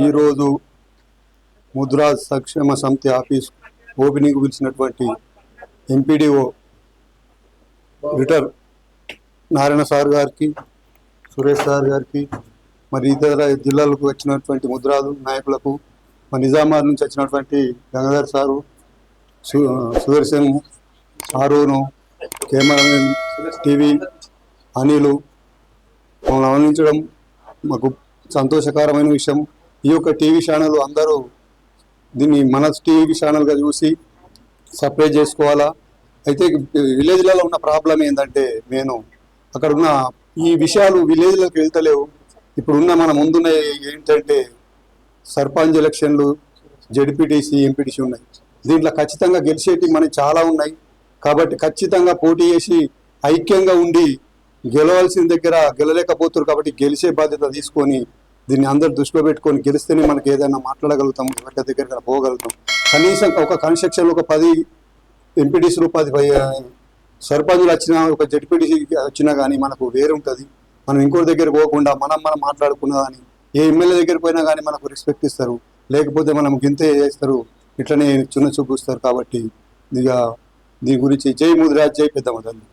ఈరోజు Mudra Sankshema Samithi office opening పిలిచినటువంటి MPDO రిటర్ నారాయణ సార్ గారికి, సురేష్ సార్ గారికి, మరి ఇతర జిల్లాలకు వచ్చినటువంటి ముద్రాలు నాయకులకు, మరి నిజామాబాద్ నుంచి వచ్చినటువంటి గంగాధర్ సారు, సుదర్శన్, ఆరోను, కెమెరామెన్, టీవీ అనిలు మమ్మల్ని ఆనందించడం మాకు సంతోషకరమైన విషయం. ఈ యొక్క టీవీ ఛానల్ అందరూ దీన్ని మన టీవీ ఛానల్గా చూసి సపరేట్ చేసుకోవాలా. అయితే విలేజ్లలో ఉన్న ప్రాబ్లం ఏంటంటే, నేను అక్కడ ఉన్న ఈ విషయాలు విలేజ్లోకి వెళ్తలేవు. ఇప్పుడున్న మన ముందున్న ఏంటంటే సర్పంచ్ ఎలక్షన్లు, జెడ్పీటీసీ, ఎంపీటీసీ ఉన్నాయి. దీంట్లో ఖచ్చితంగా గెలిచేటి మనకి చాలా ఉన్నాయి. కాబట్టి ఖచ్చితంగా పోటీ చేసి ఐక్యంగా ఉండి గెలవాల్సిన దగ్గర గెలలేకపోతారు. కాబట్టి గెలిచే బాధ్యత తీసుకొని దీన్ని అందరు దృష్టిలో పెట్టుకొని గెలిస్తేనే మనకి ఏదైనా మాట్లాడగలుగుతాం, ఎవరి దగ్గర పోగలుగుతాం. కనీసం ఒక కన్స్ట్రక్షన్లో ఒక 10 ఎంపీటీసీలు, 10 సర్పంచులు వచ్చినా, ఒక జెడ్పీటీసీ వచ్చినా కానీ మనకు వేరే ఉంటుంది. మనం ఇంకోటి దగ్గర పోకుండా మనం మాట్లాడుకున్నా కానీ, ఏ ఎమ్మెల్యే దగ్గర పోయినా కానీ మనకు రెస్పెక్ట్ ఇస్తారు. లేకపోతే మనం గింతే చేస్తారు, ఇట్లనే చిన్న చూపుస్తారు. కాబట్టి ఇక దీని గురించి జై ముదిరాజ్, జై పెద్దమ్మ తల్లి.